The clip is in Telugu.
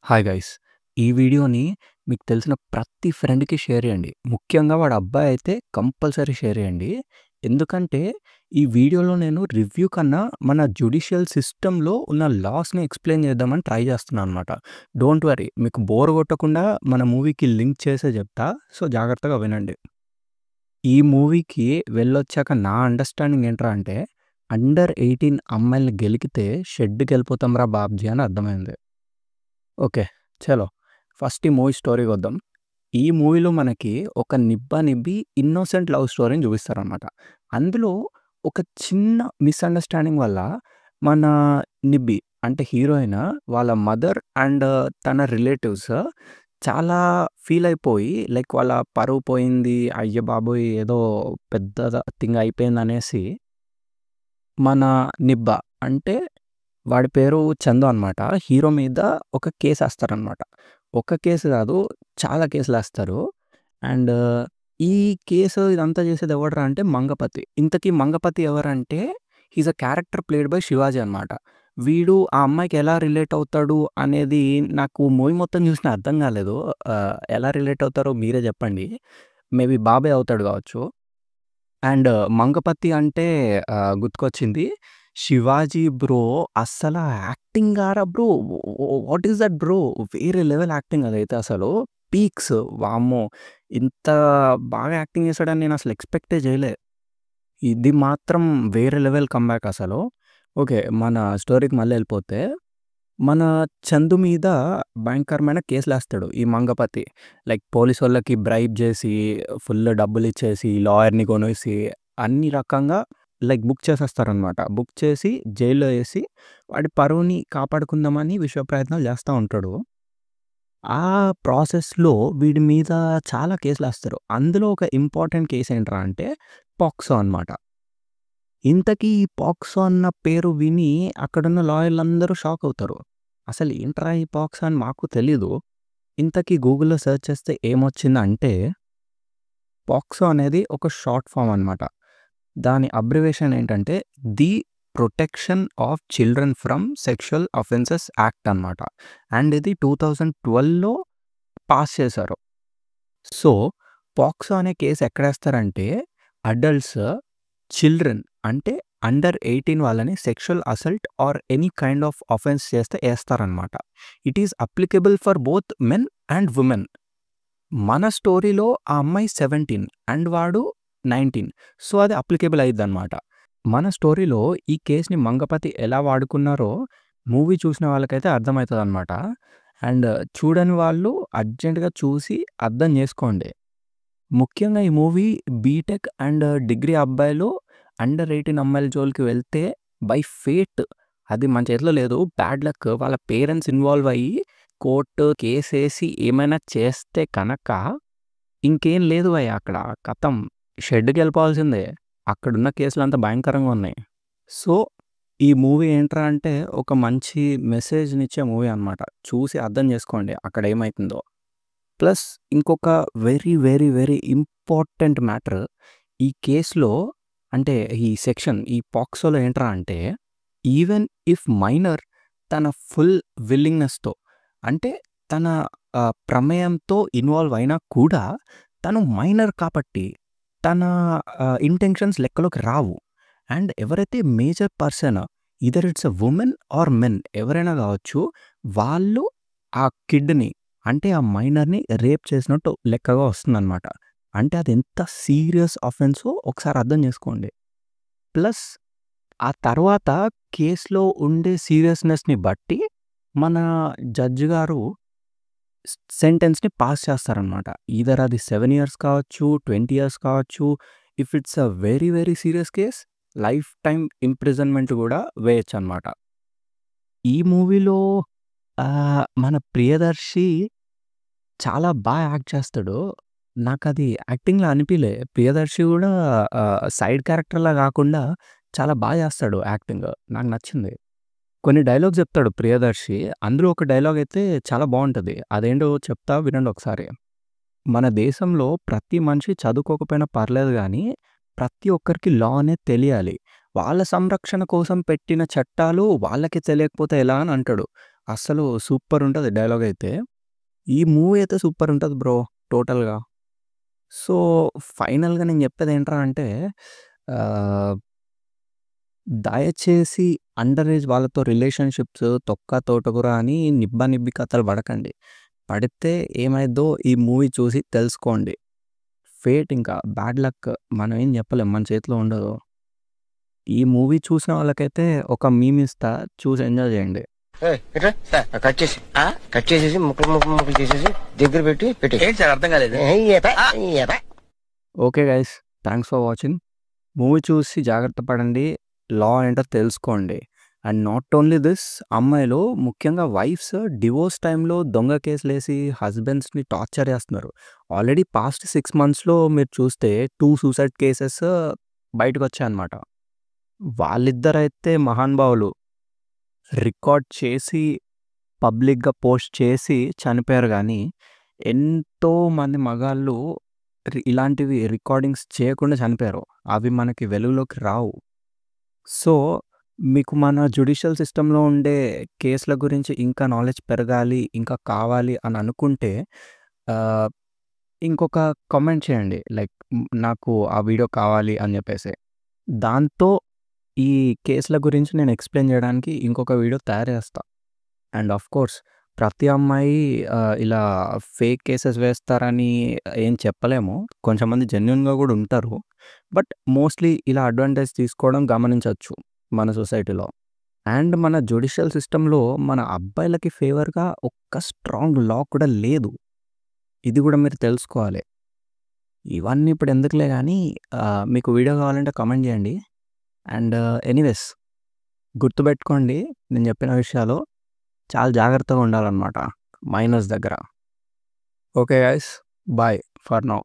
Hi guys. ఈ వీడియోని మీకు తెలిసిన ప్రతి ఫ్రెండ్‌కి షేర్ చేయండి. ముఖ్యంగా వాడి అబ్బాయి అయితే కంపల్సరీ షేర్ చేయండి. ఎందుకంటే ఈ వీడియోలో నేను రివ్యూ కన్నా మన జ్యుడిషియల్ సిస్టమ్‌లో ఉన్న లాస్‌ని ఎక్స్‌ప్లెయిన్ చేద్దామని ట్రై చేస్తున్నాను అనమాట. డోంట్ వర్రీ, మీకు బోర్ కొట్టకుండా మన మూవీకి లింక్ చేసే చెప్తా. సో, జాగ్రత్తగా వినండి. ఈ మూవీకి వెళ్ళొచ్చాక నా అండర్‌స్టాండింగ్ ఏంట్రా అంటే, అండర్ 18 అమ్మాయిల్ని గెలికితే షెడ్‌కెళ్ళిపోతాంరా బాబ్జీ అని అర్థమైంది. ఓకే. చలో ఫస్ట్ ఈ మూవీ స్టోరీకొద్దాం. ఈ మూవీలో మనకి ఒక నిబ్బా నిబ్బి ఇన్నోసెంట్ లవ్ స్టోరీని చూపిస్తారనమాట. అందులో ఒక చిన్న మిస్‌అండర్‌స్టాండింగ్ వల్ల మన నిబ్బి అంటే హీరోయిన్ వాళ్ళ మదర్ అండ్ తన రిలేటివ్స్ చాలా ఫీల్ అయిపోయి లైక్ వాళ్ళ పరువు పోయింది. అయ్య బాబోయ్! ఏదో పెద్ద థింగ్ అయిపోయిందనేసి మన నిబ్బ అంటే వాడి పేరు చందు అనమాట. హీరో మీద ఒక కేసేస్తారనమాట. ఒక కేసు కాదు, చాలా కేసులేస్తారు. అండ్ ఈ కేసు ఇదంతా చేసేది ఎవడురా అంటే మంగపతి. ఇంతకీ మంగపతి ఎవరంటే he's a character played by Shivaji అనమాట. వీడు ఆ అమ్మాయికి ఎలా రిలేట్ అవుతాడు అనేది నాకు మూవీ మొత్తం చూసినా అర్థం కాలేదు. ఎలా రిలేట్ అవుతారో మీరే చెప్పండి. మేబీ బాబాయ్ అవుతాడు కావచ్చు. అండ్ మంగపతి అంటే గుర్తుకొచ్చింది. 'శివాజీ' బ్రో అస్సల acting aura bro! What is that bro! వేరే లెవెల్ యాక్టింగ్ అదైతే అసలు. పీక్స్ వామ్మో! ఇంత బాగా యాక్టింగ్ చేసాడని నేను అసలు ఎక్స్‌పెక్టే చేయలే. ఇది మాత్రం వేరే లెవెల్ కమ్‌బ్యాక్ అసలు. ఓకే. మన స్టోరీకి మళ్ళీ ఎళ్ళిపోతే, మన చందు మీద భయంకరమైన కేసులేస్తాడు ఈ మంగపతి. లైక్ పోలీసోళ్ళకి బ్రైబ్ చేసి, ఫుల్ డబ్బులిచ్చేసి, లాయర్‌ని కొనేసి, అన్ని రకంగా లైక్ బుక్ చేసేస్తారనమాట. బుక్ చేసి జైల్‌లో ఏసి, వాడి పరువుని కాపాడుకుందామని విశ్వ ప్రయత్నాలు చేస్తా ఉంటాడు. ఆ ప్రాసెస్‌లో వీడి మీద చాలా కేసులేస్తారు. అందులో ఒక ఇంపార్టెంట్ కేస్ ఏంట్రా అంటే పాక్సో అనమాట. ఇంతకీ ఈ పాక్సో అన్న పేరు విని అక్కడున్న లాయర్‌లందరూ షాక్ అవుతారు. అసలు ఏంట్రా ఈ పాక్సో అని మాకు తెలీదు. ఇంతకీ గూగుల్‌లో సెర్చ్ చేస్తే ఏమొచ్చిందంటే, పాక్సో అనేది ఒక షార్ట్ ఫార్మ్ అనమాట. దాని అబ్రివేషన్ ఏంటంటే the protection of children from sexual offences act అనమాట. అండ్ ఇది 2012లో పాస్ చేశారు. సో, పాక్సో అనే కేస్ ఎక్కడేస్తారంటే అడల్ట్స్, చిల్డ్రన్ అంటే అండర్ 18 వాళ్ళని sexual assault or any kind of offence చేస్తే ఏస్తారనమాట. It is applicable for both men and women. మన స్టోరీలో ఆ అమ్మాయి 17 అండ్ వాడు 19. సో, అది అప్లికేబుల్ అయిద్దనమాట. మన స్టోరీలో ఈ కేస్‌ని మంగపతి ఎలా వాడుకున్నారో మూవీ చూసిన వాళ్ళకైతే అర్థమైతదనమాట. అండ్ చూడని వాళ్ళు అర్జెంట్‌గా చూసి అర్థం చేసుకోండి. ముఖ్యంగా ఈ మూవీ బీటెక్ అండ్ డిగ్రీ అబ్బాయిలు అండర్ 18 అమ్మాయిల జోలికి వెళ్తే బై ఫేట్ అది మన చేతిలో లేదు. బ్యాడ్ లక్ వాళ్ళ పేరెంట్స్ ఇన్వాల్వ్ అయ్యి కోర్టు కేసేసి ఏమైనా చేస్తే కనక ఇంకేం లేదు భయ్యా అక్కడ. ఖతం. షెడ్‌కెళ్ళిపోవాల్సిందే. అక్కడున్న కేసులంతా భయంకరంగా ఉన్నాయి. సో, ఈ మూవీ ఏంట్రా అంటే ఒక మంచి మెసేజ్‌నిచ్చే మూవీ అనమాట. చూసి అర్థం చేసుకోండి అక్కడ ఏమైతుందో. ప్లస్ ఇంకొక very, very, very important matter ఈ కేస్‌లో అంటే ఈ సెక్షన్ ఈ పాక్సోలో ఏంట్రా అంటే ఈవెన్ ఇఫ్ మైనర్ తన ఫుల్ విల్లింగ్‌నెస్‌తో అంటే తన ప్రమేయంతో ఇన్వాల్వ్ అయినా కూడా తను మైనర్ కాబట్టి తన ఇంటెన్షన్స్ లెక్కలోకి రావు. అండ్ ఎవరైతే major person either it's a woman or men ఎవరైనా కావచ్చు, వాళ్ళు ఆ కిడ్‌ని అంటే ఆ మైనర్‌ని రేప్ చేసినట్టు లెక్కగా వస్తుందనమాట. అంటే అది ఎంత సీరియస్ అఫెన్సో ఒకసారి అర్థం చేసుకోండి. ప్లస్ ఆ తర్వాత కేస్‌లో ఉండే సీరియస్‌నెస్‌ని బట్టి మన జడ్జ్ గారు సెంటెన్స్‌ని పాస్ చేస్తారనమాట. ఈదర్ అది 7 ఇయర్స్ కావచ్చు, 20 ఇయర్స్ కావచ్చు. If it's a very, very serious case life time imprisonment కూడా వేయొచ్చనమాట. ఈ మూవీలో మన ప్రియదర్శి చాలా యాక్ట్ చేస్తాడు. నాకది యాక్టింగ్‌లా అనిపియలే. ప్రియదర్శి గూడా సైడ్ క్యారెక్టర్‌లా గాకుండా చాలా చేస్తాడు యాక్టింగ్. నాకు నచ్చింది. కొన్ని డైలాగ్స్ చెప్తాడు ప్రియదర్శి. అందులో ఒక డైలాగ్ అయితే చాలా బావుంటది. అదేంటో చెప్తా వినండి ఒకసారి. మన దేశంలో ప్రతి మనిషి చదువుకోకపోయినా పర్లేదు గానీ, ప్రతి ఒక్కరికి లా అనేది తెలియాలి. వాళ్ళ సంరక్షణ కోసం పెట్టిన చట్టాలు వాళ్ళకే తెలియకపోతే ఎలా అని అంటాడు. అసలు సూపర్ ఉంటది డైలాగ్ అయితే. ఈ మూవీ అయితే సూపర్ ఉంటది బ్రో టోటల్‌గా. సో, ఫైనల్‌గా నేను చెప్పేదేంట్రా అంటే ఆహ్, దయచేసి అండర్ ఏజ్ వాళ్ళతో రిలేషన్‌షిప్స్ తొక్క తోటకూర అని నిబ్బా నిబ్బి కథలు పడకండి. పడితే ఏమైద్దో ఈ మూవీ చూసి తెలుసుకోండి. ఫేట్ ఇంకా బ్యాడ్ లక్ మనం ఏం చెప్పలేం. మన చేతిలో ఉండదు. ఈ మూవీ చూసిన వాళ్ళకైతే ఒక మీమ్ ఇస్తా చూసి ఎంజాయ్ చేయండి. ఎట్లా కట్ చేసి కట్ చేసేసి ముక్కలు చేసేసి దగ్గర పెట్టి ఏంటి సార్ అర్థం కాలేదు. Okay guys, thanks for watching. Movie చూసి జాగ్రత్త పడండి. లా ఏంటో తెలుసుకోండి. అండ్ నాట్ ఓన్లీ దిస్, అమ్మాయిలు ముఖ్యంగా వైఫ్స్ డివోర్స్ టైంలో దొంగ కేసులేసి హస్బెండ్స్‌ని టార్చర్ చేస్తున్నారు. ఆల్రెడీ పాస్ట్ 6 మంత్స్‌లో మీరు చూస్తే 2 సూసైడ్ కేసెస్ బయటకొచ్చాయన్నమాట. వాళ్ళిద్దరైతే మహానుభావులు. రికార్డ్ చేసి పబ్లిక్‌గా పోస్ట్ చేసి చనిపోయారు గానీ, ఎంతోమంది మగాళ్ళు ఇలాంటివి రికార్డింగ్స్ చేయకుండా చనిపోయారు. అవి మనకి వెలుగులోకి రావు. సో, మీకు మన జ్యుడిషియల్ సిస్టమ్‌లో ఉండే కేసుల గురించి ఇంకా నాలెడ్జ్ పెరగాలి, ఇంకా కావాలి అని అనుకుంటే ఆహ్, ఇంకొక కామెంట్ చేయండి. లైక్ నాకు ఆ వీడియో కావాలి అని చెప్పేసి. దాంతో ఈ కేసుల గురించి నేను ఎక్స్‌ప్లెయిన్ చేయడానికి ఇంకొక వీడియో తయారు చేస్తా. అండ్ ఆఫ్‌కోర్స్ ప్రతి అమ్మాయి ఇలా ఫేక్ కేసెస్ వేస్తారని ఏం చెప్పలేము. కొంచెంమంది జెన్యూన్‌గా కూడా ఉంటారు. బట్ మోస్ట్‌లీ ఇలా అడ్వాంటేజ్ తీసుకోవడం గమనించొచ్చు మన సొసైటీలో. అండ్ మన జ్యుడిషియల్ సిస్టమ్‌లో మన అబ్బాయిలకి ఫేవర్‌గా ఒక్క స్ట్రాంగ్ లా కూడా లేదు. ఇది కూడా మీరు తెలుసుకోవాలి. ఇవన్నీ ఇప్పుడు ఎందుకులే గానీ మీకు వీడియో కావాలంటే కామెంట్ చేయండి. అండ్ ఎనీవేస్ గుర్తుపెట్టుకోండి నేను చెప్పిన విషయాలు చాలా జాగ్రత్తగా ఉండాలన్నమాట మైనర్స్ దగ్గర. Okay guys, bye for now.